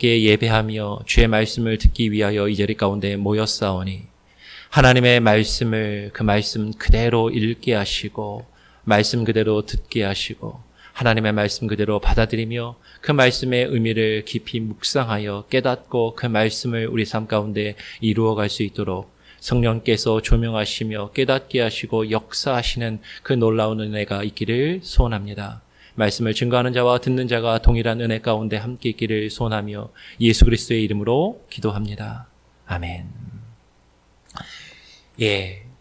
예배하며 주의 말씀을 듣기 위하여 이 자리 가운데 모였사오니 하나님의 말씀을 그 말씀 그대로 읽게 하시고 말씀 그대로 듣게 하시고 하나님의 말씀 그대로 받아들이며 그 말씀의 의미를 깊이 묵상하여 깨닫고 그 말씀을 우리 삶 가운데 이루어갈 수 있도록 성령께서 조명하시며 깨닫게 하시고 역사하시는 그 놀라운 은혜가 있기를 소원합니다. 말씀을 증거하는 자와 듣는 자가 동일한 은혜 가운데 함께 있기를 소원하며 예수 그리스도의 이름으로 기도합니다. 아멘.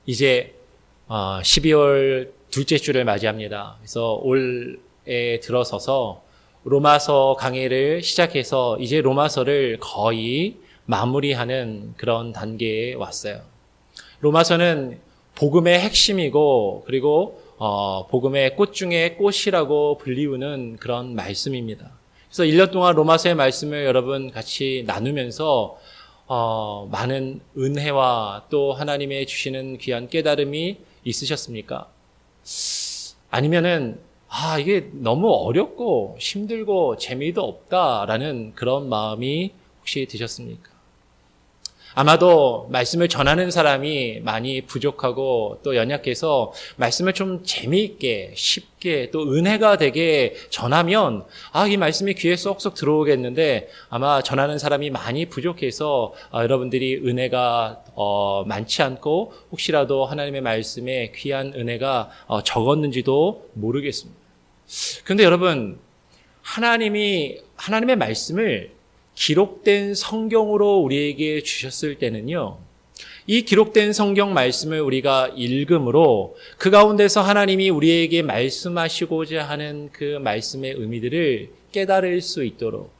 이제 12월 둘째 주를 맞이합니다. 그래서 올해 들어서서 로마서 강의를 시작해서 이제 로마서를 거의 마무리하는 그런 단계에 왔어요. 로마서는 복음의 핵심이고 그리고 복음의 꽃 중에 꽃이라고 불리우는 그런 말씀입니다. 그래서 1년 동안 로마서의 말씀을 여러분 같이 나누면서 많은 은혜와 또 하나님의 주시는 귀한 깨달음이 있으셨습니까? 아니면은 이게 너무 어렵고 힘들고 재미도 없다라는 그런 마음이 혹시 드셨습니까? 아마도 말씀을 전하는 사람이 많이 부족하고 또 연약해서 말씀을 좀 재미있게 쉽게 또 은혜가 되게 전하면 이 말씀이 귀에 쏙쏙 들어오겠는데 아마 전하는 사람이 많이 부족해서 여러분들이 은혜가 많지 않고 혹시라도 하나님의 말씀에 귀한 은혜가 적었는지도 모르겠습니다. 그런데 여러분 하나님의 말씀을 기록된 성경으로 우리에게 주셨을 때는요, 이 기록된 성경 말씀을 우리가 읽음으로 그 가운데서 하나님이 우리에게 말씀하시고자 하는 그 말씀의 의미들을 깨달을 수 있도록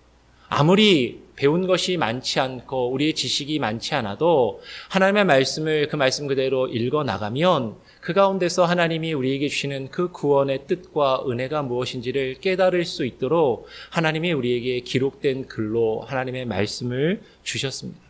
아무리 배운 것이 많지 않고 우리의 지식이 많지 않아도 하나님의 말씀을 그 말씀 그대로 읽어 나가면 그 가운데서 하나님이 우리에게 주시는 그 구원의 뜻과 은혜가 무엇인지를 깨달을 수 있도록 하나님이 우리에게 기록된 글로 하나님의 말씀을 주셨습니다.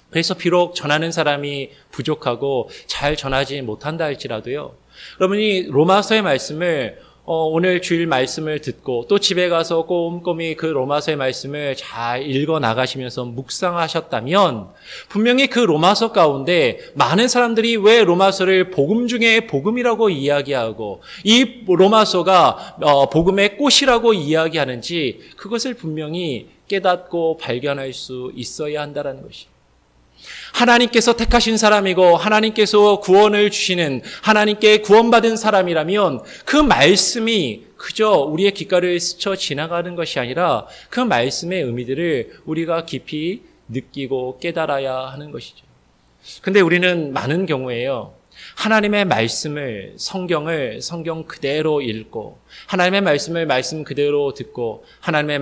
그래서 비록 전하는 사람이 부족하고 잘 전하지 못한다 할지라도요, 여러분이 로마서의 말씀을 오늘 주일 말씀을 듣고 또 집에 가서 꼼꼼히 그 로마서의 말씀을 잘 읽어 나가시면서 묵상하셨다면 분명히 그 로마서 가운데 많은 사람들이 왜 로마서를 복음 중에 복음이라고 이야기하고 이 로마서가 복음의 꽃이라고 이야기하는지 그것을 분명히 깨닫고 발견할 수 있어야 한다는 것이죠. 하나님께서 택하신 사람이고 하나님께서 구원을 주시는 하나님께 구원받은 사람이라면 그 말씀이 그저 우리의 귓가를 스쳐 지나가는 것이 아니라 그 말씀의 의미들을 우리가 깊이 느끼고 깨달아야 하는 것이죠. 근데 우리는 많은 경우에요, 하나님의 말씀을 성경 그대로 읽고 하나님의 말씀을 말씀 그대로 듣고 하나님의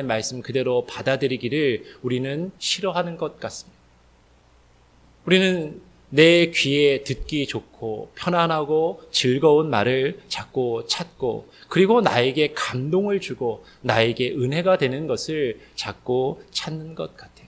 말씀 그대로 받아들이기를 우리는 싫어하는 것 같습니다. 우리는 내 귀에 듣기 좋고 편안하고 즐거운 말을 자꾸 찾고 그리고 나에게 감동을 주고 나에게 은혜가 되는 것을 자꾸 찾는 것 같아요.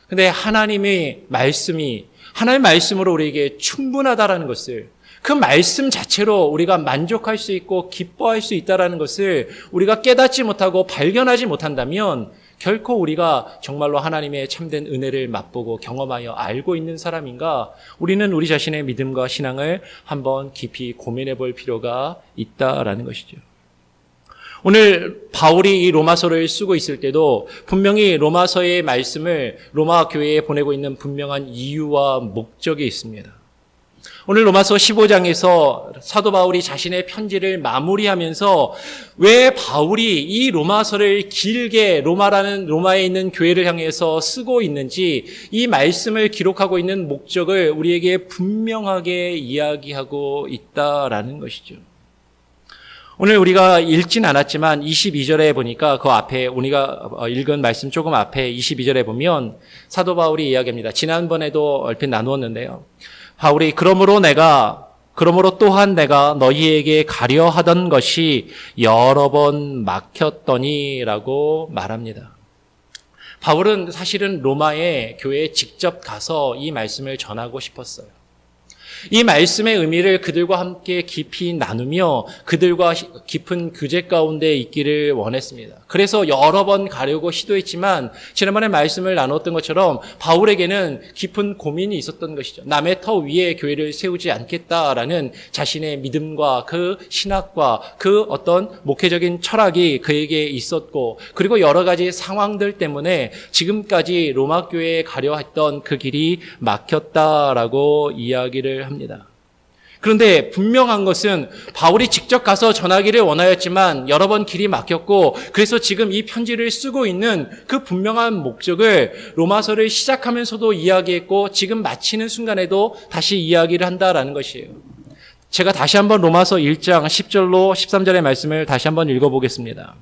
그런데 하나님의 말씀으로 우리에게 충분하다라는 것을, 그 말씀 자체로 우리가 만족할 수 있고 기뻐할 수 있다라는 것을 우리가 깨닫지 못하고 발견하지 못한다면 결코 우리가 정말로 하나님의 참된 은혜를 맛보고 경험하여 알고 있는 사람인가, 우리는 우리 자신의 믿음과 신앙을 한번 깊이 고민해 볼 필요가 있다라는 것이죠. 오늘 바울이 이 로마서를 쓰고 있을 때도 분명히 로마서의 말씀을 로마 교회에 보내고 있는 분명한 이유와 목적이 있습니다. 오늘 로마서 15장에서 사도 바울이 자신의 편지를 마무리하면서 왜 바울이 이 로마서를 길게 로마에 있는 교회를 향해서 쓰고 있는지 이 말씀을 기록하고 있는 목적을 우리에게 분명하게 이야기하고 있다라는 것이죠. 오늘 우리가 읽진 않았지만 22절에 보니까 그 앞에 우리가 읽은 말씀 조금 앞에 22절에 보면 사도 바울이 이야기합니다. 지난번에도 얼핏 나누었는데요. 바울이 그러므로 또한 내가 너희에게 가려 하던 것이 여러 번 막혔더니라고 말합니다. 바울은 사실은 로마의 교회에 직접 가서 이 말씀을 전하고 싶었어요. 이 말씀의 의미를 그들과 함께 깊이 나누며 그들과 깊은 교제 가운데 있기를 원했습니다. 그래서 여러 번 가려고 시도했지만 지난번에 말씀을 나눴던 것처럼 바울에게는 깊은 고민이 있었던 것이죠. 남의 터 위에 교회를 세우지 않겠다라는 자신의 믿음과 그 신학과 그 어떤 목회적인 철학이 그에게 있었고, 그리고 여러 가지 상황들 때문에 지금까지 로마 교회에 가려 했던 그 길이 막혔다라고 이야기를 합니다. 그런데 분명한 것은 바울이 직접 가서 전하기를 원하였지만 여러 번 길이 막혔고, 그래서 지금 이 편지를 쓰고 있는 그 분명한 목적을 로마서를 시작하면서도 이야기했고 지금 마치는 순간에도 다시 이야기를 한다라는 것이에요. 제가 다시 한번 로마서 1장 10절로 13절의 말씀을 다시 한번 읽어보겠습니다.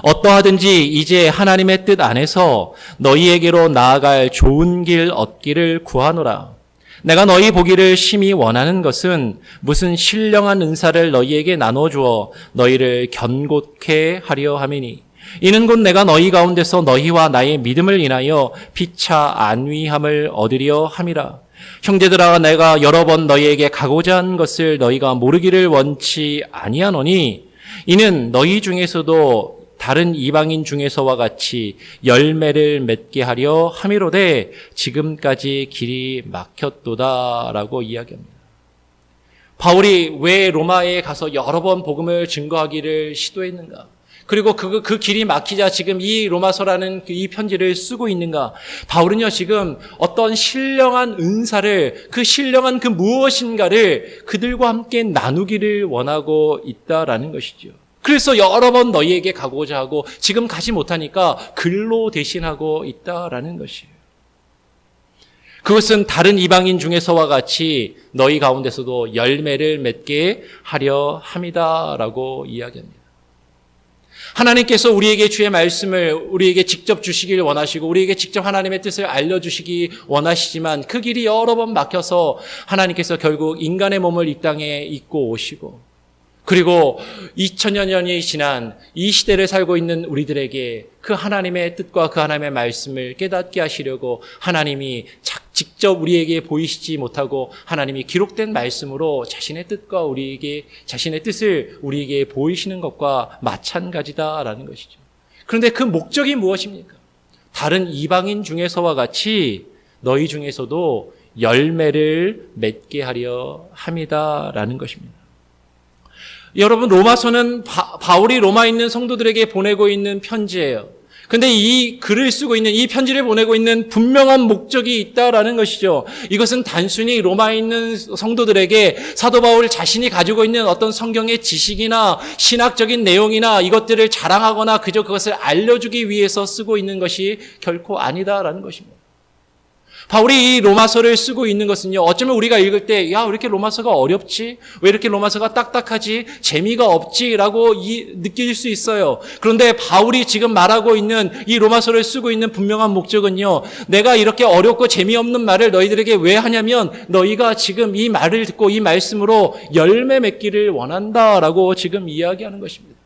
어떠하든지 이제 하나님의 뜻 안에서 너희에게로 나아갈 좋은 길 얻기를 구하노라. 내가 너희 보기를 심히 원하는 것은 무슨 신령한 은사를 너희에게 나눠주어 너희를 견고케 하려 함이니, 이는 곧 내가 너희 가운데서 너희와 나의 믿음을 인하여 피차 안위함을 얻으려 함이라. 형제들아, 내가 여러 번 너희에게 가고자 한 것을 너희가 모르기를 원치 아니하노니, 이는 너희 중에서도 다른 이방인 중에서와 같이 열매를 맺게 하려 함이로되 지금까지 길이 막혔도다라고 이야기합니다. 바울이 왜 로마에 가서 여러 번 복음을 증거하기를 시도했는가? 그리고 그 길이 막히자 지금 이 로마서라는 이 편지를 쓰고 있는가? 바울은요, 지금 어떤 신령한 은사를, 그 신령한 그 무엇인가를 그들과 함께 나누기를 원하고 있다라는 것이죠. 그래서 여러 번 너희에게 가고자 하고 지금 가지 못하니까 글로 대신하고 있다라는 것이에요. 그것은 다른 이방인 중에서와 같이 너희 가운데서도 열매를 맺게 하려 함이다라고 이야기합니다. 하나님께서 우리에게 주의 말씀을 우리에게 직접 주시길 원하시고 우리에게 직접 하나님의 뜻을 알려주시기 원하시지만 그 길이 여러 번 막혀서 하나님께서 결국 인간의 몸을 이 땅에 입고 오시고, 그리고 2000여 년이 지난 이 시대를 살고 있는 우리들에게 그 하나님의 뜻과 그 하나님의 말씀을 깨닫게 하시려고 하나님이 직접 우리에게 보이시지 못하고 하나님이 기록된 말씀으로 자신의 뜻을 우리에게 보이시는 것과 마찬가지다라는 것이죠. 그런데 그 목적이 무엇입니까? 다른 이방인 중에서와 같이 너희 중에서도 열매를 맺게 하려 함이다라는 것입니다. 여러분, 로마서는 바울이 로마에 있는 성도들에게 보내고 있는 편지예요. 근데 이 글을 쓰고 있는, 이 편지를 보내고 있는 분명한 목적이 있다라는 것이죠. 이것은 단순히 로마에 있는 성도들에게 사도 바울 자신이 가지고 있는 어떤 성경의 지식이나 신학적인 내용이나 이것들을 자랑하거나 그저 그것을 알려주기 위해서 쓰고 있는 것이 결코 아니다라는 것입니다. 바울이 이 로마서를 쓰고 있는 것은요, 어쩌면 우리가 읽을 때, 야, 왜 이렇게 로마서가 어렵지? 왜 이렇게 로마서가 딱딱하지? 재미가 없지? 라고 느낄 수 있어요. 그런데 바울이 지금 말하고 있는 이 로마서를 쓰고 있는 분명한 목적은요, 내가 이렇게 어렵고 재미없는 말을 너희들에게 왜 하냐면 너희가 지금 이 말을 듣고 이 말씀으로 열매 맺기를 원한다라고 지금 이야기하는 것입니다.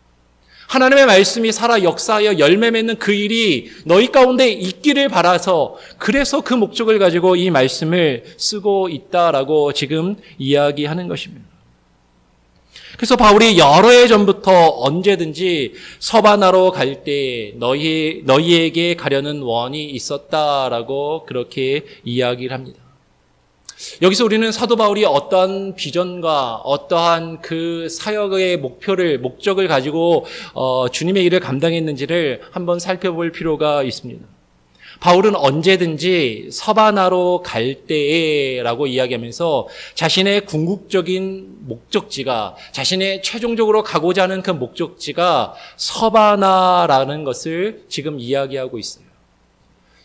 하나님의 말씀이 살아 역사하여 열매 맺는 그 일이 너희 가운데 있기를 바라서, 그래서 그 목적을 가지고 이 말씀을 쓰고 있다라고 지금 이야기하는 것입니다. 그래서 바울이 여러 해 전부터 언제든지 서바나로 갈 때 너희에게 가려는 원이 있었다라고 그렇게 이야기를 합니다. 여기서 우리는 사도 바울이 어떠한 비전과 어떠한 그 사역의 목적을 가지고 주님의 일을 감당했는지를 한번 살펴볼 필요가 있습니다. 바울은 언제든지 서바나로 갈 때에라고 이야기하면서 자신의 궁극적인 목적지가, 자신의 최종적으로 가고자 하는 그 목적지가 서바나라는 것을 지금 이야기하고 있어요.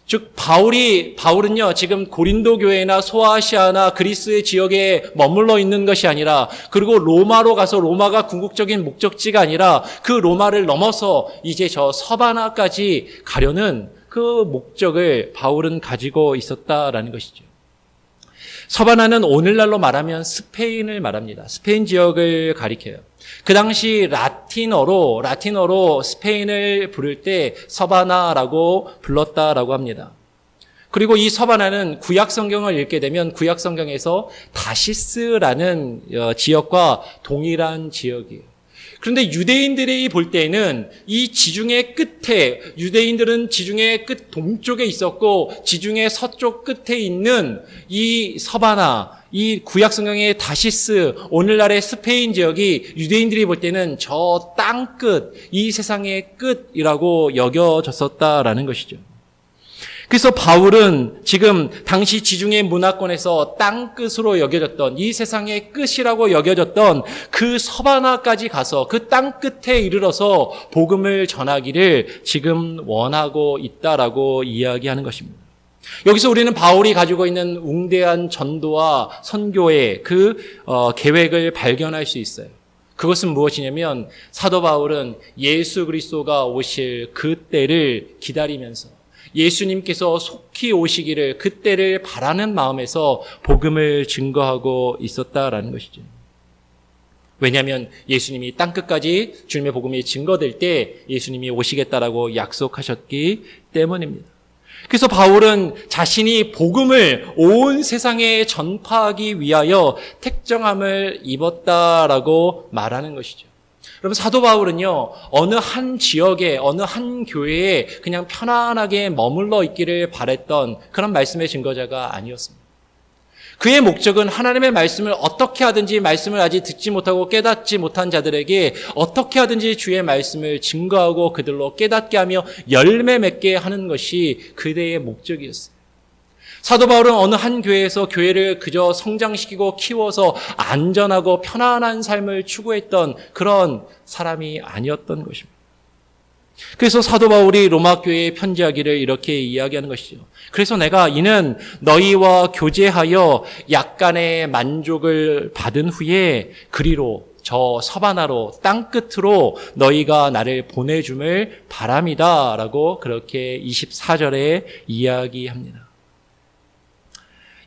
즉 바울은요, 지금 고린도 교회나 소아시아나 그리스의 지역에 머물러 있는 것이 아니라, 그리고 로마로 가서 로마가 궁극적인 목적지가 아니라 그 로마를 넘어서 이제 저 서바나까지 가려는 그 목적을 바울은 가지고 있었다라는 것이죠. 서바나는 오늘날로 말하면 스페인을 말합니다. 스페인 지역을 가리켜요. 그 당시 라틴어로 스페인을 부를 때 서바나라고 불렀다라고 합니다. 그리고 이 서바나는 구약 성경을 읽게 되면 구약 성경에서 다시스라는 지역과 동일한 지역이에요. 그런데 유대인들이 볼 때는 이 지중해 끝에, 유대인들은 지중해 끝 동쪽에 있었고 지중해 서쪽 끝에 있는 이 서바나, 이 구약 성경의 다시스, 오늘날의 스페인 지역이 유대인들이 볼 때는 저 땅 끝, 이 세상의 끝이라고 여겨졌었다라는 것이죠. 그래서 바울은 지금 당시 지중해 문화권에서 땅 끝으로 여겨졌던, 이 세상의 끝이라고 여겨졌던 그 서바나까지 가서 그 땅 끝에 이르러서 복음을 전하기를 지금 원하고 있다라고 이야기하는 것입니다. 여기서 우리는 바울이 가지고 있는 웅대한 전도와 선교의 그 계획을 발견할 수 있어요. 그것은 무엇이냐면 사도 바울은 예수 그리스도가 오실 그 때를 기다리면서 예수님께서 속히 오시기를 그때를 바라는 마음에서 복음을 증거하고 있었다라는 것이죠. 왜냐하면 예수님이 땅끝까지 주님의 복음이 증거될 때 예수님이 오시겠다라고 약속하셨기 때문입니다. 그래서 바울은 자신이 복음을 온 세상에 전파하기 위하여 택정함을 입었다라고 말하는 것이죠. 여러분, 사도 바울은요, 어느 한 지역에, 어느 한 교회에 그냥 편안하게 머물러 있기를 바랬던 그런 말씀의 증거자가 아니었습니다. 그의 목적은 하나님의 말씀을 어떻게 하든지 말씀을 아직 듣지 못하고 깨닫지 못한 자들에게 어떻게 하든지 주의 말씀을 증거하고 그들로 깨닫게 하며 열매 맺게 하는 것이 그대의 목적이었어요. 사도 바울은 어느 한 교회에서 교회를 그저 성장시키고 키워서 안전하고 편안한 삶을 추구했던 그런 사람이 아니었던 것입니다. 그래서 사도 바울이 로마 교회에 편지하기를 이렇게 이야기하는 것이죠. 그래서 내가 이는 너희와 교제하여 약간의 만족을 받은 후에 그리로 저 서바나로 땅끝으로 너희가 나를 보내줌을 바랍니다. 라고 그렇게 24절에 이야기합니다.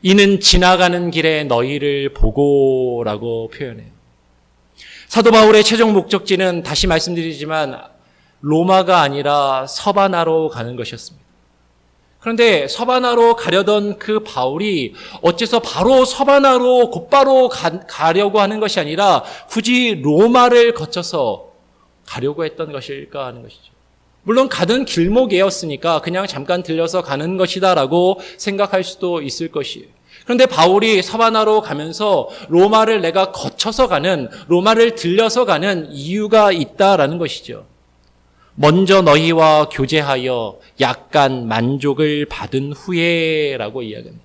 이는 지나가는 길에 너희를 보고라고 표현해요. 사도 바울의 최종 목적지는 다시 말씀드리지만 로마가 아니라 서바나로 가는 것이었습니다. 그런데 서바나로 가려던 그 바울이 어째서 바로 서바나로 곧바로 가려고 하는 것이 아니라 굳이 로마를 거쳐서 가려고 했던 것일까 하는 것이죠. 물론 가던 길목이었으니까 그냥 잠깐 들려서 가는 것이다라고 생각할 수도 있을 것이에요. 그런데 바울이 서바나로 가면서 로마를 내가 거쳐서 가는, 로마를 들려서 가는 이유가 있다라는 것이죠. 먼저 너희와 교제하여 약간 만족을 받은 후에라고 이야기합니다.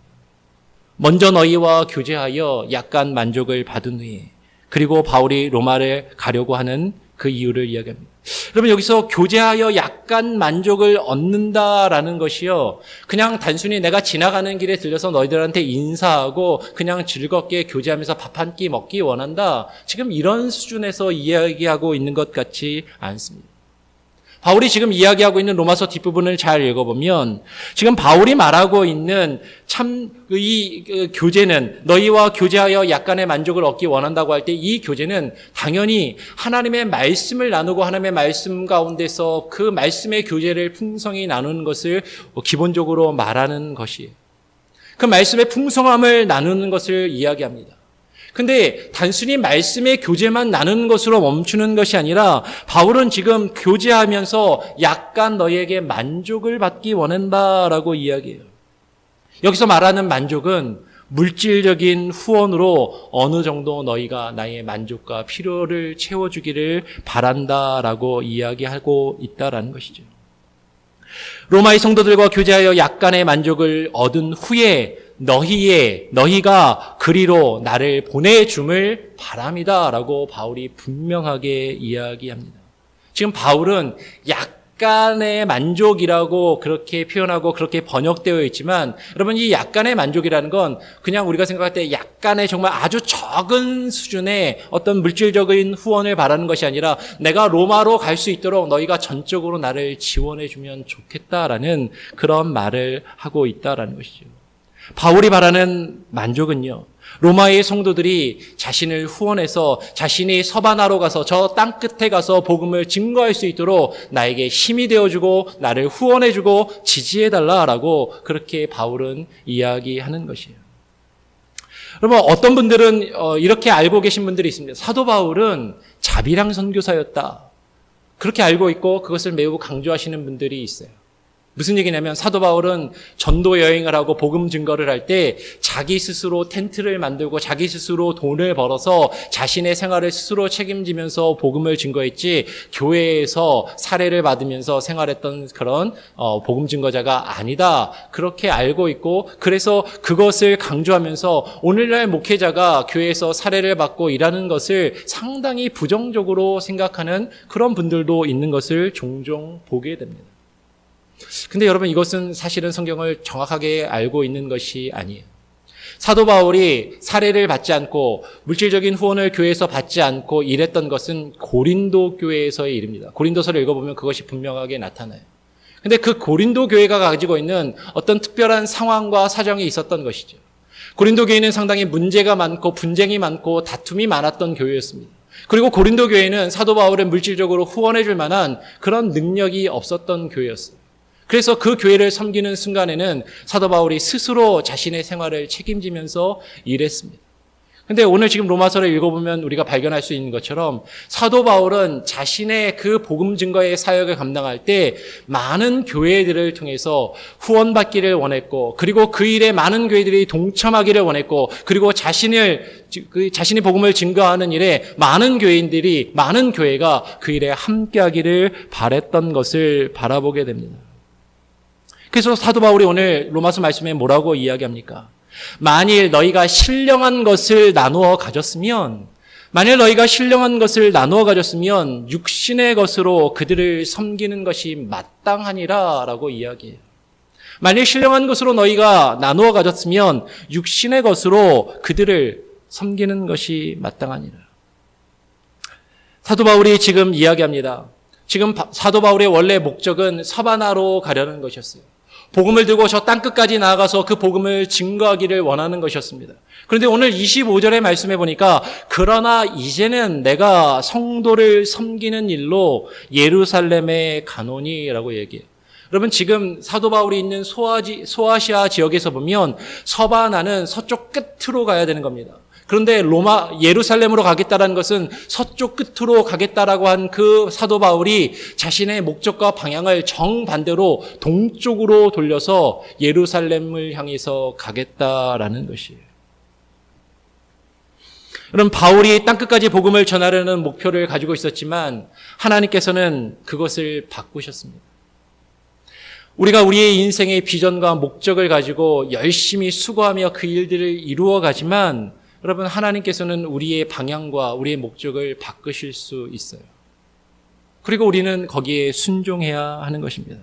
먼저 너희와 교제하여 약간 만족을 받은 후에, 그리고 바울이 로마를 가려고 하는 그 이유를 이야기합니다. 여러분, 여기서 교제하여 약간 만족을 얻는다라는 것이요, 그냥 단순히 내가 지나가는 길에 들려서 너희들한테 인사하고 그냥 즐겁게 교제하면서 밥 한 끼 먹기 원한다, 지금 이런 수준에서 이야기하고 있는 것 같지 않습니다. 바울이 지금 이야기하고 있는 로마서 뒷부분을 잘 읽어보면 지금 바울이 말하고 있는 참 이 교제는, 너희와 교제하여 약간의 만족을 얻기 원한다고 할 때 이 교제는 당연히 하나님의 말씀을 나누고 하나님의 말씀 가운데서 그 말씀의 교제를 풍성히 나누는 것을 기본적으로 말하는 것이에요. 그 말씀의 풍성함을 나누는 것을 이야기합니다. 근데 단순히 말씀의 교제만 나누는 것으로 멈추는 것이 아니라 바울은 지금 교제하면서 약간 너희에게 만족을 받기 원한다라고 이야기해요. 여기서 말하는 만족은 물질적인 후원으로 어느 정도 너희가 나의 만족과 필요를 채워주기를 바란다라고 이야기하고 있다라는 것이죠. 로마의 성도들과 교제하여 약간의 만족을 얻은 후에 너희가 그리로 나를 보내줌을 바랍니다라고 바울이 분명하게 이야기합니다. 지금 바울은 약간의 만족이라고 그렇게 표현하고 그렇게 번역되어 있지만, 여러분, 이 약간의 만족이라는 건 그냥 우리가 생각할 때 약간의 정말 아주 적은 수준의 어떤 물질적인 후원을 바라는 것이 아니라 내가 로마로 갈 수 있도록 너희가 전적으로 나를 지원해 주면 좋겠다라는 그런 말을 하고 있다라는 것이죠. 바울이 말하는 만족은요, 로마의 성도들이 자신을 후원해서 자신이 서바나로 가서 저 땅 끝에 가서 복음을 증거할 수 있도록 나에게 힘이 되어주고 나를 후원해주고 지지해달라라고 그렇게 바울은 이야기하는 것이에요. 여러분, 어떤 분들은 이렇게 알고 계신 분들이 있습니다. 사도 바울은 자비랑 선교사였다. 그렇게 알고 있고 그것을 매우 강조하시는 분들이 있어요. 무슨 얘기냐면 사도 바울은 전도 여행을 하고 복음 증거를 할 때 자기 스스로 텐트를 만들고 자기 스스로 돈을 벌어서 자신의 생활을 스스로 책임지면서 복음을 증거했지 교회에서 사례를 받으면서 생활했던 그런 복음 증거자가 아니다. 그렇게 알고 있고 그래서 그것을 강조하면서 오늘날 목회자가 교회에서 사례를 받고 일하는 것을 상당히 부정적으로 생각하는 그런 분들도 있는 것을 종종 보게 됩니다. 근데 여러분, 이것은 사실은 성경을 정확하게 알고 있는 것이 아니에요. 사도 바울이 사례를 받지 않고 물질적인 후원을 교회에서 받지 않고 일했던 것은 고린도 교회에서의 일입니다. 고린도서를 읽어보면 그것이 분명하게 나타나요. 근데 그 고린도 교회가 가지고 있는 어떤 특별한 상황과 사정이 있었던 것이죠. 고린도 교회는 상당히 문제가 많고 분쟁이 많고 다툼이 많았던 교회였습니다. 그리고 고린도 교회는 사도 바울을 물질적으로 후원해 줄 만한 그런 능력이 없었던 교회였어요. 그래서 그 교회를 섬기는 순간에는 사도 바울이 스스로 자신의 생활을 책임지면서 일했습니다. 근데 오늘 지금 로마서를 읽어보면 우리가 발견할 수 있는 것처럼 사도 바울은 자신의 그 복음 증거의 사역을 감당할 때 많은 교회들을 통해서 후원받기를 원했고 그리고 그 일에 많은 교회들이 동참하기를 원했고 그리고 자신이 복음을 증거하는 일에 많은 교회인들이 많은 교회가 그 일에 함께하기를 바랬던 것을 바라보게 됩니다. 그래서 사도 바울이 오늘 로마서 말씀에 뭐라고 이야기합니까? 만일 너희가 신령한 것을 나누어 가졌으면 육신의 것으로 그들을 섬기는 것이 마땅하니라 라고 이야기해요. 만일 신령한 것으로 너희가 나누어 가졌으면 육신의 것으로 그들을 섬기는 것이 마땅하니라. 사도 바울이 지금 이야기합니다. 지금 사도 바울의 원래 목적은 서바나로 가려는 것이었어요. 복음을 들고 저 땅끝까지 나아가서 그 복음을 증거하기를 원하는 것이었습니다. 그런데 오늘 25절의 말씀에 보니까 그러나 이제는 내가 성도를 섬기는 일로 예루살렘에 가노니라고 얘기해요. 여러분, 지금 사도 바울이 있는 소아시아 지역에서 보면 서바나는 서쪽 끝으로 가야 되는 겁니다. 그런데 예루살렘으로 가겠다라는 것은 서쪽 끝으로 가겠다라고 한 그 사도 바울이 자신의 목적과 방향을 정반대로 동쪽으로 돌려서 예루살렘을 향해서 가겠다라는 것이에요. 여러분, 바울이 땅끝까지 복음을 전하려는 목표를 가지고 있었지만 하나님께서는 그것을 바꾸셨습니다. 우리가 우리의 인생의 비전과 목적을 가지고 열심히 수고하며 그 일들을 이루어가지만 여러분, 하나님께서는 우리의 방향과 우리의 목적을 바꾸실 수 있어요. 그리고 우리는 거기에 순종해야 하는 것입니다.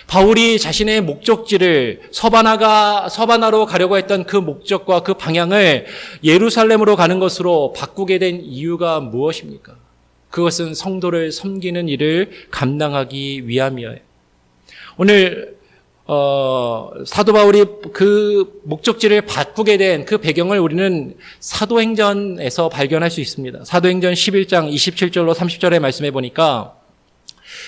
바울이 자신의 목적지를 서바나로 가려고 했던 그 목적과 그 방향을 예루살렘으로 가는 것으로 바꾸게 된 이유가 무엇입니까? 그것은 성도를 섬기는 일을 감당하기 위함이에요. 오늘 사도 바울이 그 목적지를 바꾸게 된 그 배경을 우리는 사도행전에서 발견할 수 있습니다. 사도행전 11장 27절로 30절의 말씀해 보니까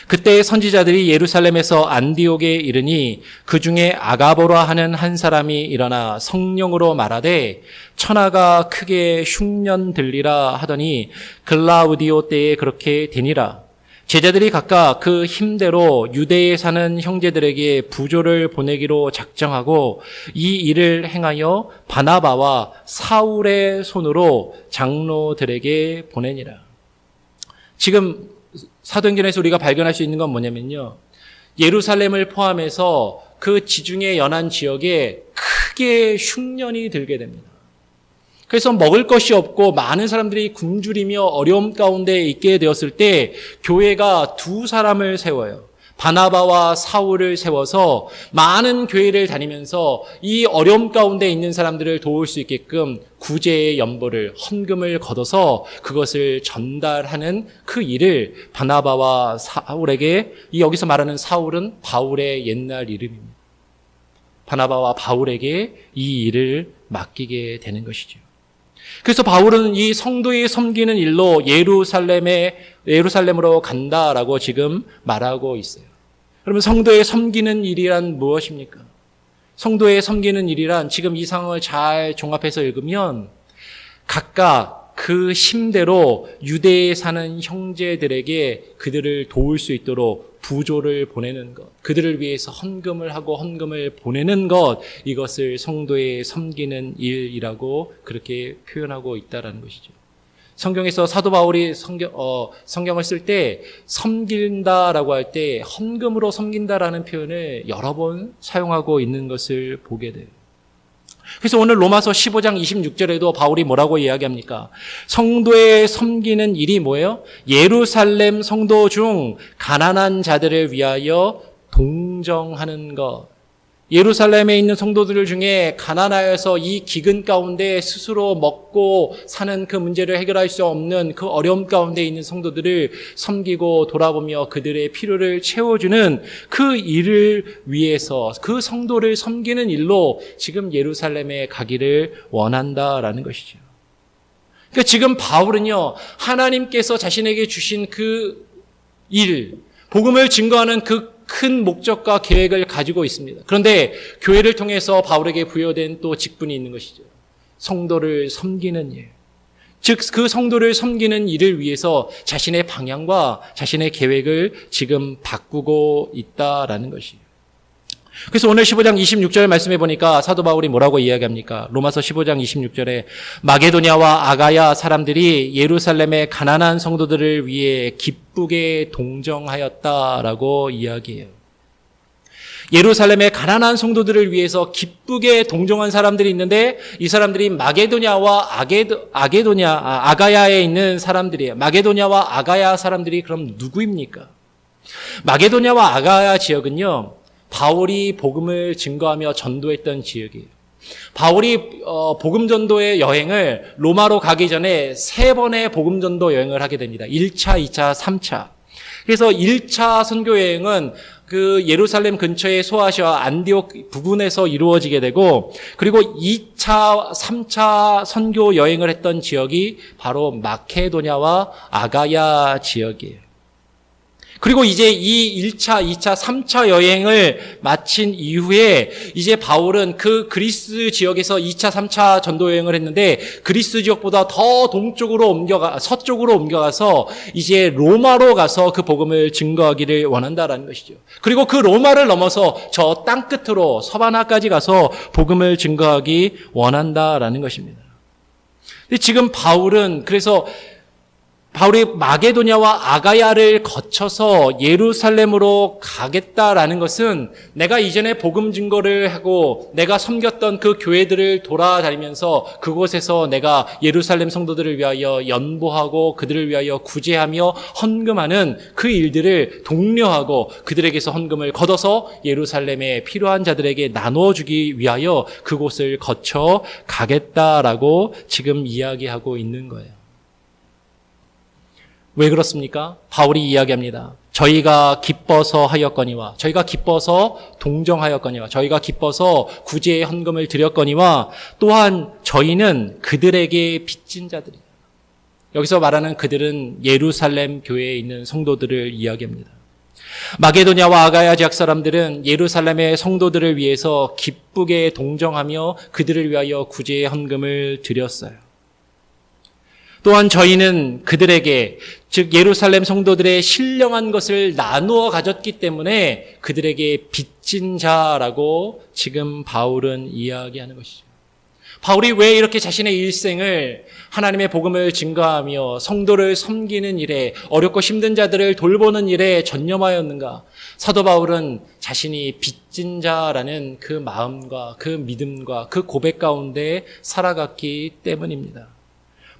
그때 선지자들이 예루살렘에서 안디옥에 이르니 그 중에 아가보라 하는 한 사람이 일어나 성령으로 말하되 천하가 크게 흉년 들리라 하더니 글라우디오 때에 그렇게 되니라. 제자들이 각각 그 힘대로 유대에 사는 형제들에게 부조를 보내기로 작정하고 이 일을 행하여 바나바와 사울의 손으로 장로들에게 보내니라. 지금 사도행전에서 우리가 발견할 수 있는 건 뭐냐면요, 예루살렘을 포함해서 그 지중해 연안 지역에 크게 흉년이 들게 됩니다. 그래서 먹을 것이 없고 많은 사람들이 굶주리며 어려움 가운데 있게 되었을 때 교회가 두 사람을 세워요. 바나바와 사울을 세워서 많은 교회를 다니면서 이 어려움 가운데 있는 사람들을 도울 수 있게끔 구제의 연보를, 헌금을 걷어서 그것을 전달하는 그 일을 바나바와 사울에게, 여기서 말하는 사울은 바울의 옛날 이름입니다. 바나바와 바울에게 이 일을 맡기게 되는 것이죠. 그래서 바울은 이 성도의 섬기는 일로 예루살렘으로 간다라고 지금 말하고 있어요. 그러면 성도의 섬기는 일이란 무엇입니까? 성도의 섬기는 일이란 지금 이 상황을 잘 종합해서 읽으면 각각 그 힘대로 유대에 사는 형제들에게 그들을 도울 수 있도록 부조를 보내는 것, 그들을 위해서 헌금을 하고 헌금을 보내는 것, 이것을 성도의 섬기는 일이라고 그렇게 표현하고 있다는 것이죠. 성경에서 사도 바울이 성경을 쓸 때 섬긴다라고 할 때 헌금으로 섬긴다라는 표현을 여러 번 사용하고 있는 것을 보게 돼요. 그래서 오늘 로마서 15장 26절에도 바울이 뭐라고 이야기합니까? 성도의 섬기는 일이 뭐예요? 예루살렘 성도 중 가난한 자들을 위하여 동정하는 것. 예루살렘에 있는 성도들 중에 가난하여서 이 기근 가운데 스스로 먹고 사는 그 문제를 해결할 수 없는 그 어려움 가운데 있는 성도들을 섬기고 돌아보며 그들의 필요를 채워주는 그 일을 위해서 그 성도를 섬기는 일로 지금 예루살렘에 가기를 원한다라는 것이죠. 그러니까 지금 바울은요, 하나님께서 자신에게 주신 그 일, 복음을 증거하는 그 큰 목적과 계획을 가지고 있습니다. 그런데 교회를 통해서 바울에게 부여된 또 직분이 있는 것이죠. 성도를 섬기는 일. 즉, 그 성도를 섬기는 일을 위해서 자신의 방향과 자신의 계획을 지금 바꾸고 있다라는 것이에요. 그래서 오늘 15장 26절 말씀해 보니까 사도 바울이 뭐라고 이야기합니까? 로마서 15장 26절에 마게도냐와 아가야 사람들이 예루살렘의 가난한 성도들을 위해 기쁘게 동정하였다라고 이야기해요. 예루살렘의 가난한 성도들을 위해서 기쁘게 동정한 사람들이 있는데 이 사람들이 마게도냐와 아가야에 있는 사람들이에요. 마게도냐와 아가야 사람들이 그럼 누구입니까? 마게도냐와 아가야 지역은요, 바울이 복음을 증거하며 전도했던 지역이에요. 바울이 복음 전도의 여행을 로마로 가기 전에 3번의 복음 전도 여행을 하게 됩니다. 1차, 2차, 3차. 그래서 1차 선교 여행은 그 예루살렘 근처의 소아시아 안디옥 부근에서 이루어지게 되고, 그리고 2차, 3차 선교 여행을 했던 지역이 바로 마케도냐와 아가야 지역이에요. 그리고 이제 이 1차, 2차, 3차 여행을 마친 이후에 이제 바울은 그 그리스 지역에서 2차, 3차 전도 여행을 했는데 그리스 지역보다 더 서쪽으로 옮겨가서 이제 로마로 가서 그 복음을 증거하기를 원한다라는 것이죠. 그리고 그 로마를 넘어서 저 땅 끝으로 서바나까지 가서 복음을 증거하기 원한다라는 것입니다. 근데 지금 바울이 마게도냐와 아가야를 거쳐서 예루살렘으로 가겠다라는 것은 내가 이전에 복음 증거를 하고 내가 섬겼던 그 교회들을 돌아다니면서 그곳에서 내가 예루살렘 성도들을 위하여 연보하고 그들을 위하여 구제하며 헌금하는 그 일들을 독려하고 그들에게서 헌금을 걷어서 예루살렘에 필요한 자들에게 나눠주기 위하여 그곳을 거쳐 가겠다라고 지금 이야기하고 있는 거예요. 왜 그렇습니까? 바울이 이야기합니다. 저희가 기뻐서 하였거니와, 저희가 기뻐서 동정하였거니와, 저희가 기뻐서 구제의 헌금을 드렸거니와, 또한 저희는 그들에게 빚진 자들이다. 여기서 말하는 그들은 예루살렘 교회에 있는 성도들을 이야기합니다. 마게도냐와 아가야 지역 사람들은 예루살렘의 성도들을 위해서 기쁘게 동정하며 그들을 위하여 구제의 헌금을 드렸어요. 또한 저희는 그들에게, 즉 예루살렘 성도들의 신령한 것을 나누어 가졌기 때문에 그들에게 빚진 자라고 지금 바울은 이야기하는 것이죠. 바울이 왜 이렇게 자신의 일생을 하나님의 복음을 증거하며 성도를 섬기는 일에, 어렵고 힘든 자들을 돌보는 일에 전념하였는가? 사도 바울은 자신이 빚진 자라는 그 마음과 그 믿음과 그 고백 가운데 살아갔기 때문입니다.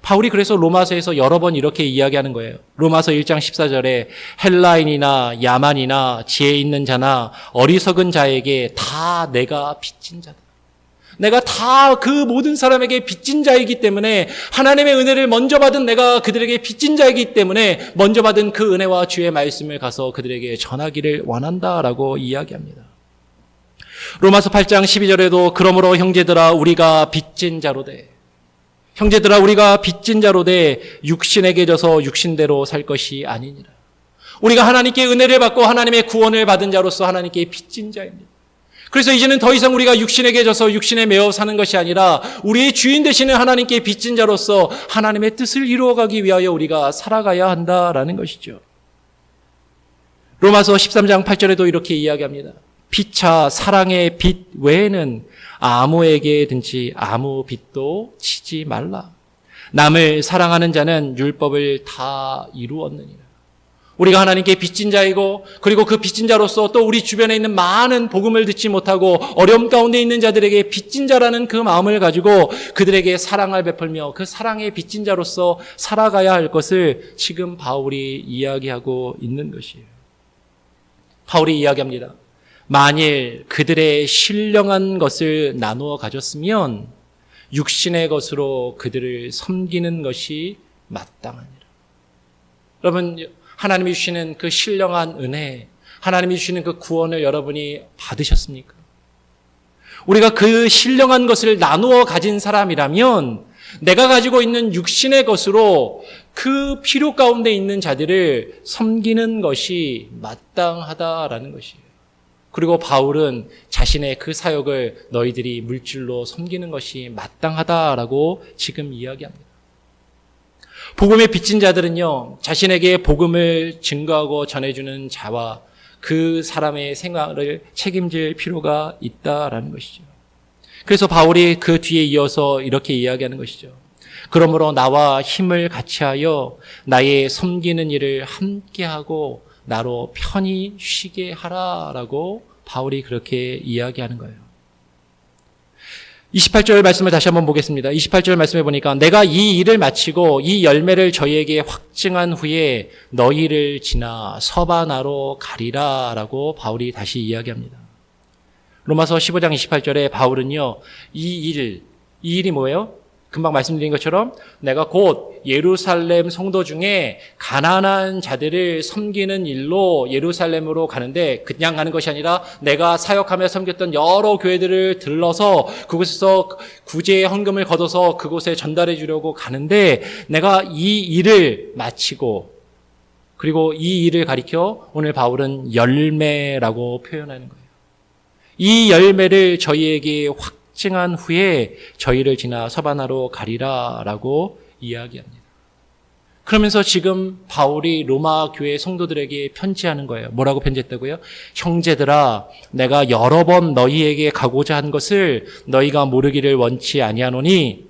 바울이 그래서 로마서에서 여러 번 이렇게 이야기하는 거예요. 로마서 1장 14절에 헬라인이나 야만이나 지혜 있는 자나 어리석은 자에게 다 내가 빚진 자다. 내가 다 그 모든 사람에게 빚진 자이기 때문에, 하나님의 은혜를 먼저 받은 내가 그들에게 빚진 자이기 때문에 먼저 받은 그 은혜와 주의 말씀을 가서 그들에게 전하기를 원한다라고 이야기합니다. 로마서 8장 12절에도 그러므로 형제들아 우리가 빚진 자로 돼. 형제들아 우리가 빚진 자로 돼 육신에게 져서 육신대로 살 것이 아니니라. 우리가 하나님께 은혜를 받고 하나님의 구원을 받은 자로서 하나님께 빚진 자입니다. 그래서 이제는 더 이상 우리가 육신에게 져서 육신에 매어 사는 것이 아니라 우리의 주인 되시는 하나님께 빚진 자로서 하나님의 뜻을 이루어가기 위하여 우리가 살아가야 한다라는 것이죠. 로마서 13장 8절에도 이렇게 이야기합니다. 피차 사랑의 빚 외에는 아무에게든지 아무 빚도 지지 말라. 남을 사랑하는 자는 율법을 다 이루었느니라. 우리가 하나님께 빚진 자이고 그리고 그 빚진 자로서 또 우리 주변에 있는 많은 복음을 듣지 못하고 어려움 가운데 있는 자들에게 빚진 자라는 그 마음을 가지고 그들에게 사랑을 베풀며 그 사랑의 빚진 자로서 살아가야 할 것을 지금 바울이 이야기하고 있는 것이에요. 바울이 이야기합니다. 만일 그들의 신령한 것을 나누어 가졌으면 육신의 것으로 그들을 섬기는 것이 마땅하니라. 여러분, 하나님이 주시는 그 신령한 은혜, 하나님이 주시는 그 구원을 여러분이 받으셨습니까? 우리가 그 신령한 것을 나누어 가진 사람이라면 내가 가지고 있는 육신의 것으로 그 필요 가운데 있는 자들을 섬기는 것이 마땅하다라는 것이에요. 그리고 바울은 자신의 그 사역을 너희들이 물질로 섬기는 것이 마땅하다라고 지금 이야기합니다. 복음에 빚진 자들은요, 자신에게 복음을 증거하고 전해주는 자와 그 사람의 생활을 책임질 필요가 있다라는 것이죠. 그래서 바울이 그 뒤에 이어서 이렇게 이야기하는 것이죠. 그러므로 나와 힘을 같이하여 나의 섬기는 일을 함께하고 나로 편히 쉬게 하라라고 바울이 그렇게 이야기하는 거예요. 28절 말씀을 다시 한번 보겠습니다. 28절 말씀해 보니까 내가 이 일을 마치고 이 열매를 저희에게 확증한 후에 너희를 지나 서바나로 가리라 라고 바울이 다시 이야기합니다. 로마서 15장 28절에 바울은요, 이 일이 뭐예요? 금방 말씀드린 것처럼 내가 곧 예루살렘 성도 중에 가난한 자들을 섬기는 일로 예루살렘으로 가는데 그냥 가는 것이 아니라 내가 사역하며 섬겼던 여러 교회들을 들러서 그곳에서 구제의 헌금을 걷어서 그곳에 전달해 주려고 가는데 내가 이 일을 마치고 그리고 이 일을 가리켜 오늘 바울은 열매라고 표현하는 거예요. 이 열매를 저희에게 확증한 후에 저희를 지나 서바나로 가리라라고 이야기합니다. 그러면서 지금 바울이 로마 교회 성도들에게 편지하는 거예요. 뭐라고 편지했다고요? 형제들아, 내가 여러 번 너희에게 가고자 한 것을 너희가 모르기를 원치 아니하노니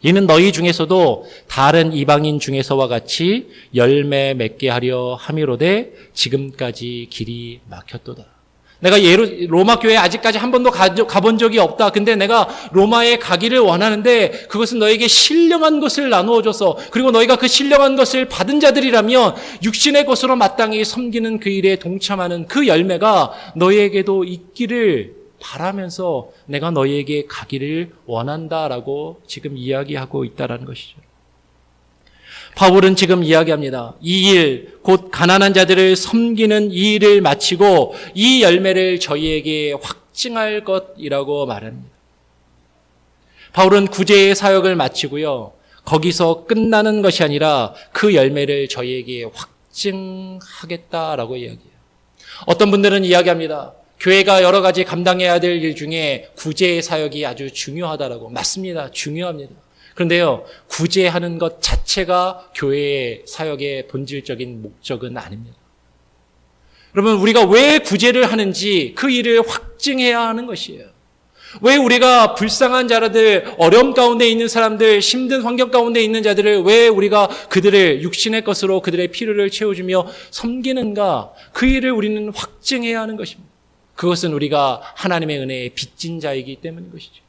이는 너희 중에서도 다른 이방인 중에서와 같이 열매 맺게 하려 함이로되 지금까지 길이 막혔도다. 내가 로마 교회에 아직까지 한 번도 가본 적이 없다. 근데 내가 로마에 가기를 원하는데 그것은 너에게 신령한 것을 나누어줘서 그리고 너희가 그 신령한 것을 받은 자들이라면 육신의 것으로 마땅히 섬기는 그 일에 동참하는 그 열매가 너희에게도 있기를 바라면서 내가 너희에게 가기를 원한다라고 지금 이야기하고 있다라는 것이죠. 바울은 지금 이야기합니다. 이 일, 곧 가난한 자들을 섬기는 이 일을 마치고 이 열매를 저희에게 확증할 것이라고 말합니다. 바울은 구제의 사역을 마치고요. 거기서 끝나는 것이 아니라 그 열매를 저희에게 확증하겠다라고 이야기해요. 어떤 분들은 이야기합니다. 교회가 여러 가지 감당해야 될 일 중에 구제의 사역이 아주 중요하다라고. 맞습니다. 중요합니다. 그런데요, 구제하는 것 자체가 교회의 사역의 본질적인 목적은 아닙니다. 여러분, 우리가 왜 구제를 하는지 그 일을 확증해야 하는 것이에요. 왜 우리가 불쌍한 자들, 어려움 가운데 있는 사람들, 힘든 환경 가운데 있는 자들을 왜 우리가 그들을 육신의 것으로 그들의 필요를 채워주며 섬기는가? 그 일을 우리는 확증해야 하는 것입니다. 그것은 우리가 하나님의 은혜에 빚진 자이기 때문인 것이죠.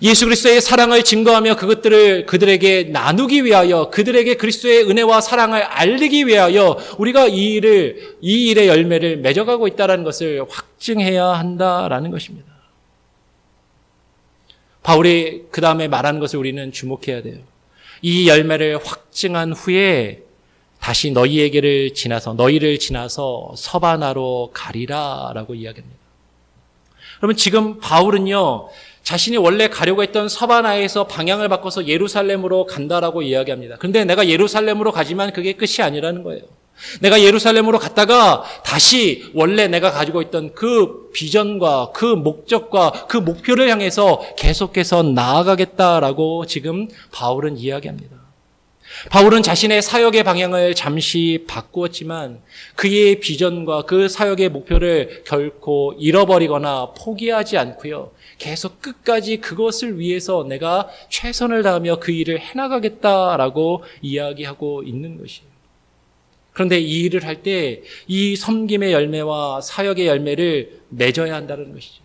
예수 그리스도의 사랑을 증거하며 그것들을 그들에게 나누기 위하여 그들에게 그리스도의 은혜와 사랑을 알리기 위하여 우리가 이 일의 열매를 맺어가고 있다는 것을 확증해야 한다라는 것입니다. 바울이 그 다음에 말하는 것을 우리는 주목해야 돼요. 이 열매를 확증한 후에 다시 너희를 지나서 서바나로 가리라라고 이야기합니다. 그러면 지금 바울은요, 자신이 원래 가려고 했던 서바나에서 방향을 바꿔서 예루살렘으로 간다라고 이야기합니다. 그런데 내가 예루살렘으로 가지만 그게 끝이 아니라는 거예요. 내가 예루살렘으로 갔다가 다시 원래 내가 가지고 있던 그 비전과 그 목적과 그 목표를 향해서 계속해서 나아가겠다라고 지금 바울은 이야기합니다. 바울은 자신의 사역의 방향을 잠시 바꾸었지만 그의 비전과 그 사역의 목표를 결코 잃어버리거나 포기하지 않고요. 계속 끝까지 그것을 위해서 내가 최선을 다하며 그 일을 해나가겠다라고 이야기하고 있는 것이에요. 그런데 이 일을 할 때 이 섬김의 열매와 사역의 열매를 맺어야 한다는 것이죠.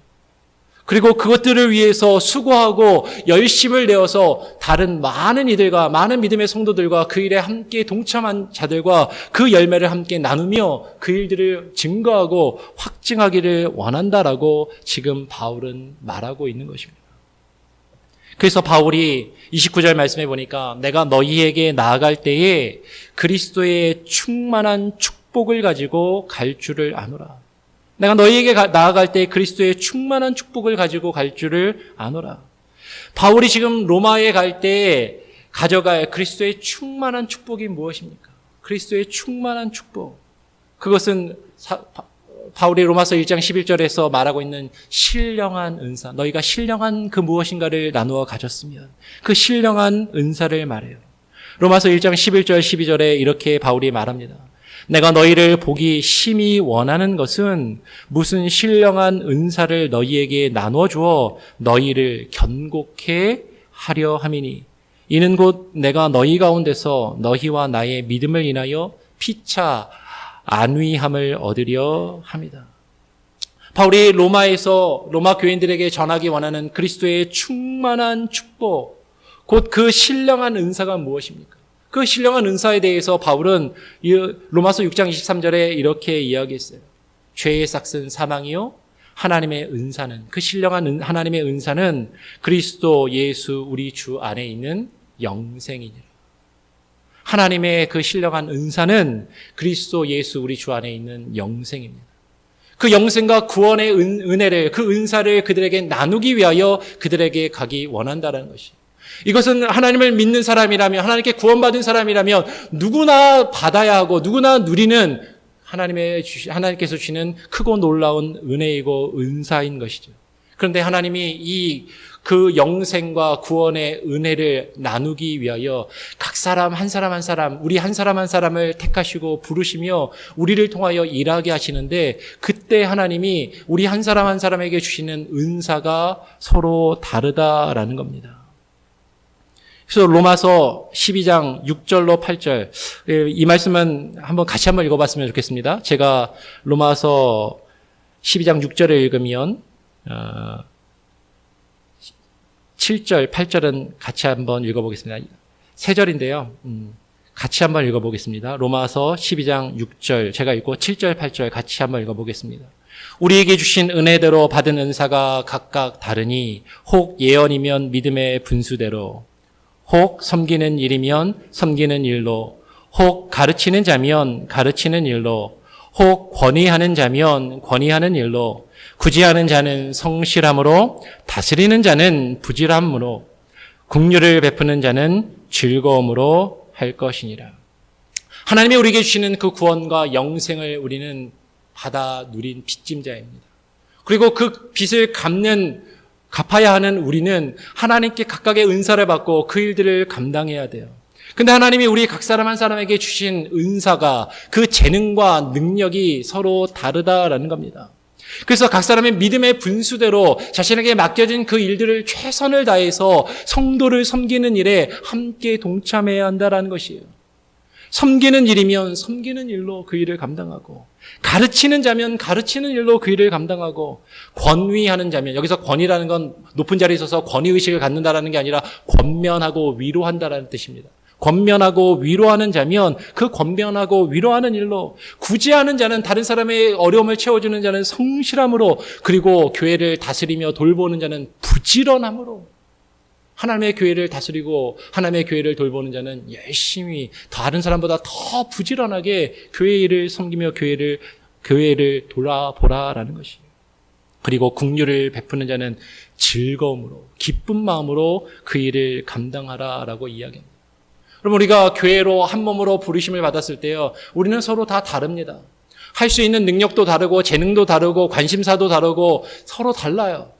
그리고 그것들을 위해서 수고하고 열심을 내어서 다른 많은 이들과 많은 믿음의 성도들과 그 일에 함께 동참한 자들과 그 열매를 함께 나누며 그 일들을 증거하고 확증하기를 원한다라고 지금 바울은 말하고 있는 것입니다. 그래서 바울이 29절 말씀해 보니까 내가 너희에게 나아갈 때에 그리스도의 충만한 축복을 가지고 갈 줄을 아노라. 내가 너희에게 나아갈 때 그리스도의 충만한 축복을 가지고 갈 줄을 아노라. 바울이 지금 로마에 갈 때 가져갈 그리스도의 충만한 축복이 무엇입니까? 그리스도의 충만한 축복. 그것은 바울이 로마서 1장 11절에서 말하고 있는 신령한 은사. 너희가 신령한 그 무엇인가를 나누어 가졌으면 그 신령한 은사를 말해요. 로마서 1장 11절 12절에 이렇게 바울이 말합니다. 내가 너희를 보기 심히 원하는 것은 무슨 신령한 은사를 너희에게 나누어 주어 너희를 견고케 하려 함이니 이는 곧 내가 너희 가운데서 너희와 나의 믿음을 인하여 피차 안위함을 얻으려 합니다. 바울이 로마에서 로마 교인들에게 전하기 원하는 그리스도의 충만한 축복, 곧 그 신령한 은사가 무엇입니까? 그 신령한 은사에 대해서 바울은 로마서 6장 23절에 이렇게 이야기했어요. 죄의 삭은 사망이요 하나님의 은사는, 그 신령한 하나님의 은사는 그리스도 예수 우리 주 안에 있는 영생이니라. 하나님의 그 신령한 은사는 그리스도 예수 우리 주 안에 있는 영생입니다. 그 영생과 구원의 은혜를, 그 은사를 그들에게 나누기 위하여 그들에게 가기 원한다는 것이에요. 이것은 하나님을 믿는 사람이라면, 하나님께 구원받은 사람이라면 누구나 받아야 하고 누구나 누리는 하나님께서 주시는 크고 놀라운 은혜이고 은사인 것이죠. 그런데 하나님이 그 영생과 구원의 은혜를 나누기 위하여 각 사람 한 사람 한 사람, 우리 한 사람 한 사람을 택하시고 부르시며 우리를 통하여 일하게 하시는데, 그때 하나님이 우리 한 사람 한 사람에게 주시는 은사가 서로 다르다라는 겁니다. 그래서 로마서 12장 6절로 8절, 이 말씀은 같이 한번 읽어봤으면 좋겠습니다. 제가 로마서 12장 6절을 읽으면 7절, 8절은 같이 한번 읽어보겠습니다. 세 절인데요. 같이 한번 읽어보겠습니다. 로마서 12장 6절 제가 읽고 7절, 8절 같이 한번 읽어보겠습니다. 우리에게 주신 은혜대로 받은 은사가 각각 다르니 혹 예언이면 믿음의 분수대로, 혹 섬기는 일이면 섬기는 일로, 혹 가르치는 자면 가르치는 일로, 혹 권위하는 자면 권위하는 일로, 구제하는 자는 성실함으로, 다스리는 자는 부질함으로, 긍휼을 베푸는 자는 즐거움으로 할 것이니라. 하나님이 우리에게 주시는 그 구원과 영생을 우리는 받아 누린 빚짐자입니다. 그리고 그 빚을 갚아야 하는 우리는 하나님께 각각의 은사를 받고 그 일들을 감당해야 돼요. 근데 하나님이 우리 각 사람 한 사람에게 주신 은사가, 그 재능과 능력이 서로 다르다라는 겁니다. 그래서 각 사람의 믿음의 분수대로 자신에게 맡겨진 그 일들을 최선을 다해서 성도를 섬기는 일에 함께 동참해야 한다는 것이에요. 섬기는 일이면 섬기는 일로 그 일을 감당하고, 가르치는 자면 가르치는 일로 그 일을 감당하고, 권위하는 자면, 여기서 권위라는 건 높은 자리에 있어서 권위의식을 갖는다라는 게 아니라 권면하고 위로한다라는 뜻입니다. 권면하고 위로하는 자면 그 권면하고 위로하는 일로, 구제하는 자는, 다른 사람의 어려움을 채워주는 자는 성실함으로, 그리고 교회를 다스리며 돌보는 자는 부지런함으로, 하나님의 교회를 다스리고 하나님의 교회를 돌보는 자는 열심히 다른 사람보다 더 부지런하게 교회 일을 섬기며 교회를 돌아보라라는 것이에요. 그리고 긍휼을 베푸는 자는 즐거움으로 기쁜 마음으로 그 일을 감당하라라고 이야기합니다. 그럼 우리가 교회로 한 몸으로 부르심을 받았을 때요, 우리는 서로 다 다릅니다. 할 수 있는 능력도 다르고 재능도 다르고 관심사도 다르고 서로 달라요.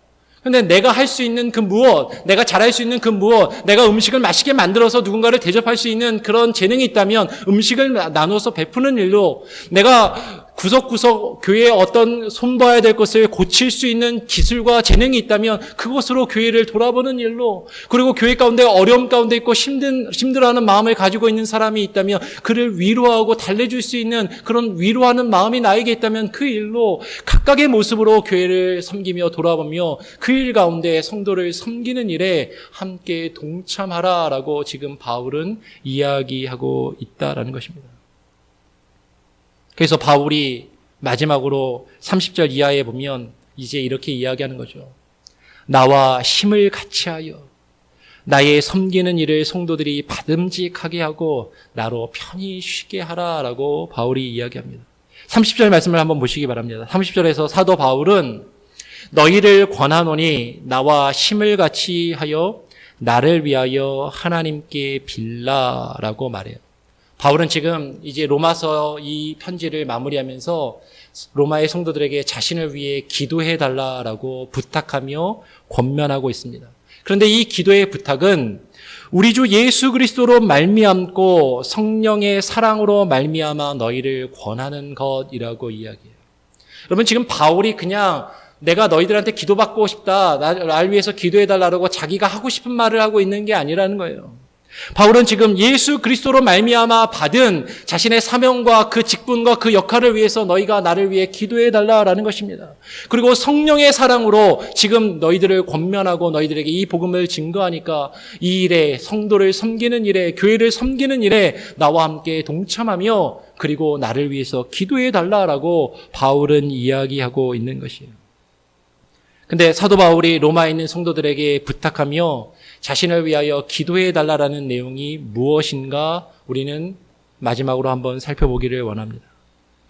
근데 내가 할 수 있는 그 무엇, 내가 잘할 수 있는 그 무엇, 내가 음식을 맛있게 만들어서 누군가를 대접할 수 있는 그런 재능이 있다면 음식을 나눠서 베푸는 일로, 내가 구석구석 교회에 어떤 손봐야 될 것을 고칠 수 있는 기술과 재능이 있다면 그것으로 교회를 돌아보는 일로, 그리고 교회 가운데 어려움 가운데 있고 힘들어하는 마음을 가지고 있는 사람이 있다면 그를 위로하고 달래줄 수 있는 그런 위로하는 마음이 나에게 있다면 그 일로 각각의 모습으로 교회를 섬기며 돌아보며 그 일 가운데 성도를 섬기는 일에 함께 동참하라라고 지금 바울은 이야기하고 있다라는 것입니다. 그래서 바울이 마지막으로 30절 이하에 보면 이제 이렇게 이야기하는 거죠. 나와 힘을 같이하여 나의 섬기는 일을 성도들이 받음직하게 하고 나로 편히 쉬게 하라라고 바울이 이야기합니다. 30절 말씀을 한번 보시기 바랍니다. 30절에서 사도 바울은 너희를 권하노니 나와 힘을 같이 하여 나를 위하여 하나님께 빌라라고 말해요. 바울은 지금 이제 로마서 이 편지를 마무리하면서 로마의 성도들에게 자신을 위해 기도해 달라라고 부탁하며 권면하고 있습니다. 그런데 이 기도의 부탁은 우리 주 예수 그리스도로 말미암고 성령의 사랑으로 말미암아 너희를 권하는 것이라고 이야기해요. 여러분, 지금 바울이 그냥 내가 너희들한테 기도받고 싶다, 날 위해서 기도해 달라고 자기가 하고 싶은 말을 하고 있는 게 아니라는 거예요. 바울은 지금 예수 그리스도로 말미암아 받은 자신의 사명과 그 직분과 그 역할을 위해서 너희가 나를 위해 기도해 달라라는 것입니다. 그리고 성령의 사랑으로 지금 너희들을 권면하고 너희들에게 이 복음을 증거하니까 이 일에, 성도를 섬기는 일에, 교회를 섬기는 일에 나와 함께 동참하며 그리고 나를 위해서 기도해 달라라고 바울은 이야기하고 있는 것이에요. 근데 사도 바울이 로마에 있는 성도들에게 부탁하며 자신을 위하여 기도해 달라라는 내용이 무엇인가 우리는 마지막으로 한번 살펴보기를 원합니다.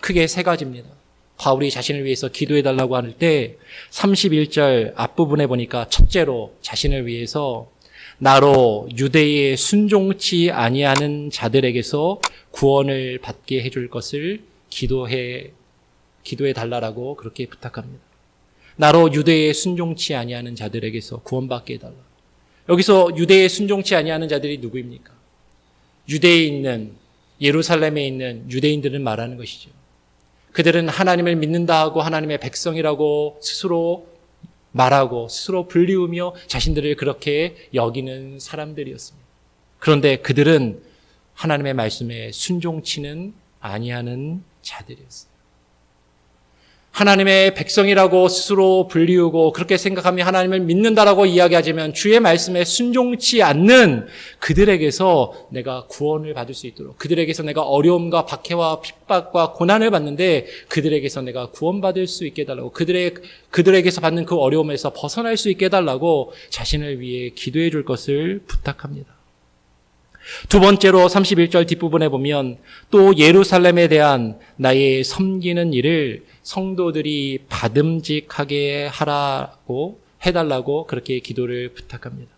크게 세 가지입니다. 바울이 자신을 위해서 기도해 달라고 할 때 31절 앞부분에 보니까 첫째로 자신을 위해서 나로 유대에 순종치 아니하는 자들에게서 구원을 받게 해줄 것을 기도해 달라라고 그렇게 부탁합니다. 나로 유대에 순종치 아니하는 자들에게서 구원받게 해달라. 여기서 유대에 순종치 아니하는 자들이 누구입니까? 유대에 있는, 예루살렘에 있는 유대인들은 말하는 것이죠. 그들은 하나님을 믿는다 하고 하나님의 백성이라고 스스로 말하고 스스로 불리우며 자신들을 그렇게 여기는 사람들이었습니다. 그런데 그들은 하나님의 말씀에 순종치는 아니하는 자들이었어요. 하나님의 백성이라고 스스로 불리우고 그렇게 생각하며 하나님을 믿는다라고 이야기하자면 주의 말씀에 순종치 않는 그들에게서 내가 구원을 받을 수 있도록, 그들에게서 내가 어려움과 박해와 핍박과 고난을 받는데 그들에게서 내가 구원받을 수 있게 해달라고, 그들에게서 받는 그 어려움에서 벗어날 수 있게 해달라고 자신을 위해 기도해 줄 것을 부탁합니다. 두 번째로 31절 뒷부분에 보면 또 예루살렘에 대한 나의 섬기는 일을 성도들이 받음직하게 하라고 해달라고 그렇게 기도를 부탁합니다.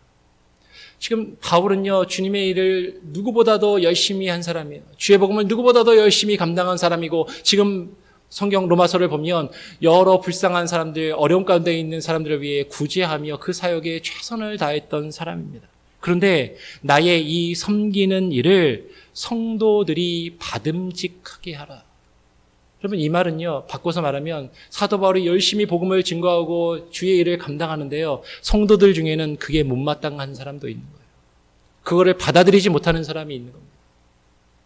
지금 바울은요, 주님의 일을 누구보다도 열심히 한 사람이에요. 주의 복음을 누구보다도 열심히 감당한 사람이고, 지금 성경 로마서를 보면 여러 불쌍한 사람들, 어려움 가운데 있는 사람들을 위해 구제하며 그 사역에 최선을 다했던 사람입니다. 그런데 나의 이 섬기는 일을 성도들이 받음직하게 하라. 여러분, 이 말은요, 바꿔서 말하면 사도 바울이 열심히 복음을 증거하고 주의 일을 감당하는데요, 성도들 중에는 그게 못마땅한 사람도 있는 거예요. 그거를 받아들이지 못하는 사람이 있는 겁니다.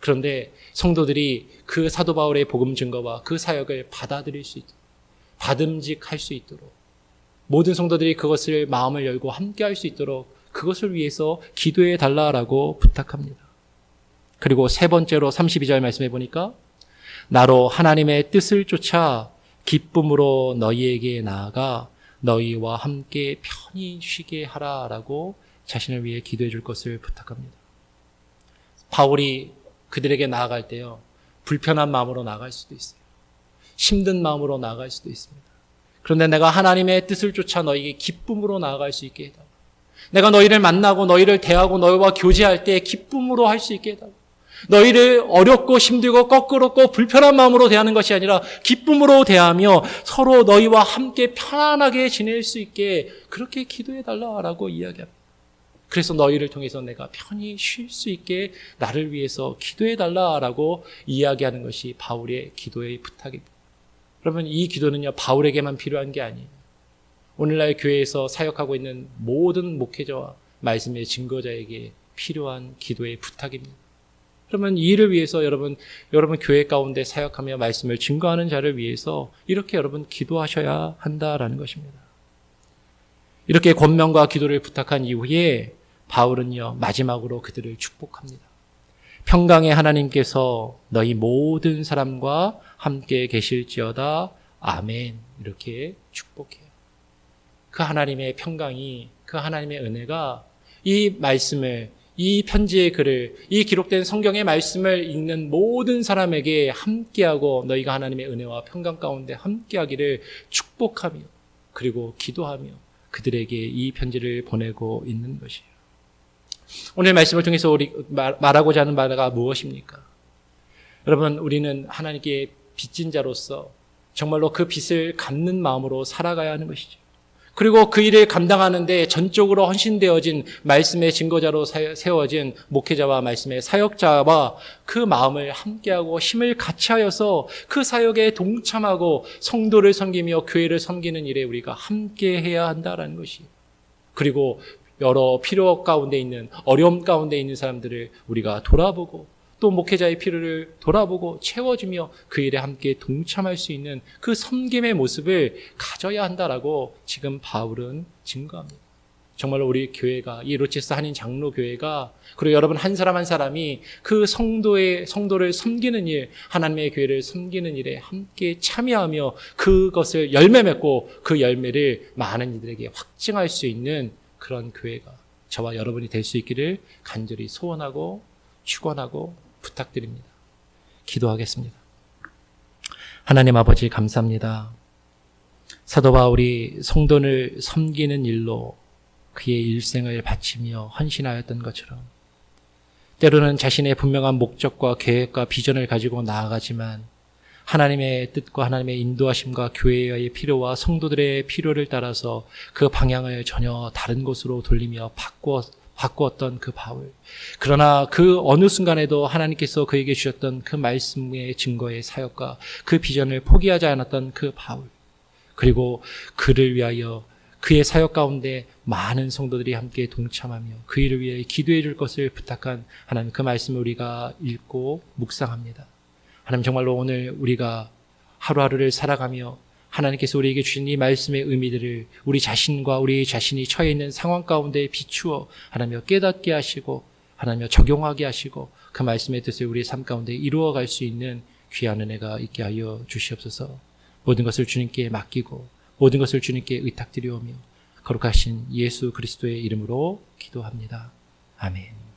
그런데 성도들이 그 사도 바울의 복음 증거와 그 사역을 받아들일 수 있도록, 받음직할 수 있도록, 모든 성도들이 그것을 마음을 열고 함께 할 수 있도록 그것을 위해서 기도해 달라라고 부탁합니다. 그리고 세 번째로 32절 말씀해 보니까 나로 하나님의 뜻을 쫓아 기쁨으로 너희에게 나아가 너희와 함께 편히 쉬게 하라라고 자신을 위해 기도해 줄 것을 부탁합니다. 바울이 그들에게 나아갈 때요, 불편한 마음으로 나아갈 수도 있어요. 힘든 마음으로 나아갈 수도 있습니다. 그런데 내가 하나님의 뜻을 쫓아 너에게 기쁨으로 나아갈 수 있게 해달라. 내가 너희를 만나고 너희를 대하고 너희와 교제할 때 기쁨으로 할 수 있게 해달라. 너희를 어렵고 힘들고 거꾸롭고 불편한 마음으로 대하는 것이 아니라 기쁨으로 대하며 서로 너희와 함께 편안하게 지낼 수 있게 그렇게 기도해달라고 이야기합니다. 그래서 너희를 통해서 내가 편히 쉴 수 있게 나를 위해서 기도해달라고 이야기하는 것이 바울의 기도의 부탁입니다. 그러면 이 기도는요, 바울에게만 필요한 게 아니에요. 오늘날 교회에서 사역하고 있는 모든 목회자와 말씀의 증거자에게 필요한 기도의 부탁입니다. 그러면 이 일을 위해서 여러분 교회 가운데 사역하며 말씀을 증거하는 자를 위해서 이렇게 여러분 기도하셔야 한다라는 것입니다. 이렇게 권면과 기도를 부탁한 이후에 바울은요, 마지막으로 그들을 축복합니다. 평강의 하나님께서 너희 모든 사람과 함께 계실지어다. 아멘. 이렇게 축복해요. 그 하나님의 평강이, 그 하나님의 은혜가 이 말씀을, 이 편지의 글을, 이 기록된 성경의 말씀을 읽는 모든 사람에게 함께하고 너희가 하나님의 은혜와 평강 가운데 함께하기를 축복하며 그리고 기도하며 그들에게 이 편지를 보내고 있는 것이에요. 오늘 말씀을 통해서 우리 말하고자 하는 바가 무엇입니까? 여러분, 우리는 하나님께 빚진 자로서 정말로 그 빚을 갚는 마음으로 살아가야 하는 것이죠. 그리고 그 일을 감당하는데 전적으로 헌신되어진 말씀의 증거자로 세워진 목회자와 말씀의 사역자와 그 마음을 함께하고 힘을 같이 하여서 그 사역에 동참하고 성도를 섬기며 교회를 섬기는 일에 우리가 함께해야 한다는 것이, 그리고 여러 필요 가운데 있는, 어려움 가운데 있는 사람들을 우리가 돌아보고 또 목회자의 필요를 돌아보고 채워주며 그 일에 함께 동참할 수 있는 그 섬김의 모습을 가져야 한다라고 지금 바울은 증거합니다. 정말로 우리 교회가, 이 로체스 한인 장로교회가, 그리고 여러분 한 사람 한 사람이 그 성도를 섬기는 일, 하나님의 교회를 섬기는 일에 함께 참여하며 그것을 열매 맺고 그 열매를 많은 이들에게 확증할 수 있는 그런 교회가 저와 여러분이 될 수 있기를 간절히 소원하고 축원하고 부탁드립니다. 기도하겠습니다. 하나님 아버지, 감사합니다. 사도 바울이 성도를 섬기는 일로 그의 일생을 바치며 헌신하였던 것처럼 때로는 자신의 분명한 목적과 계획과 비전을 가지고 나아가지만 하나님의 뜻과 하나님의 인도하심과 교회의 필요와 성도들의 필요를 따라서 그 방향을 전혀 다른 곳으로 돌리며 바꾸었던 그 바울. 그러나 그 어느 순간에도 하나님께서 그에게 주셨던 그 말씀의 증거의 사역과 그 비전을 포기하지 않았던 그 바울. 그리고 그를 위하여 그의 사역 가운데 많은 성도들이 함께 동참하며 그 일을 위해 기도해 줄 것을 부탁한 하나님, 그 말씀을 우리가 읽고 묵상합니다. 하나님, 정말로 오늘 우리가 하루하루를 살아가며 하나님께서 우리에게 주신 이 말씀의 의미들을 우리 자신과 우리 자신이 처해 있는 상황 가운데 비추어 하나님 깨닫게 하시고 하나님 적용하게 하시고 그 말씀의 뜻을 우리의 삶 가운데 이루어갈 수 있는 귀한 은혜가 있게 하여 주시옵소서. 모든 것을 주님께 맡기고 모든 것을 주님께 의탁드리오며 거룩하신 예수 그리스도의 이름으로 기도합니다. 아멘.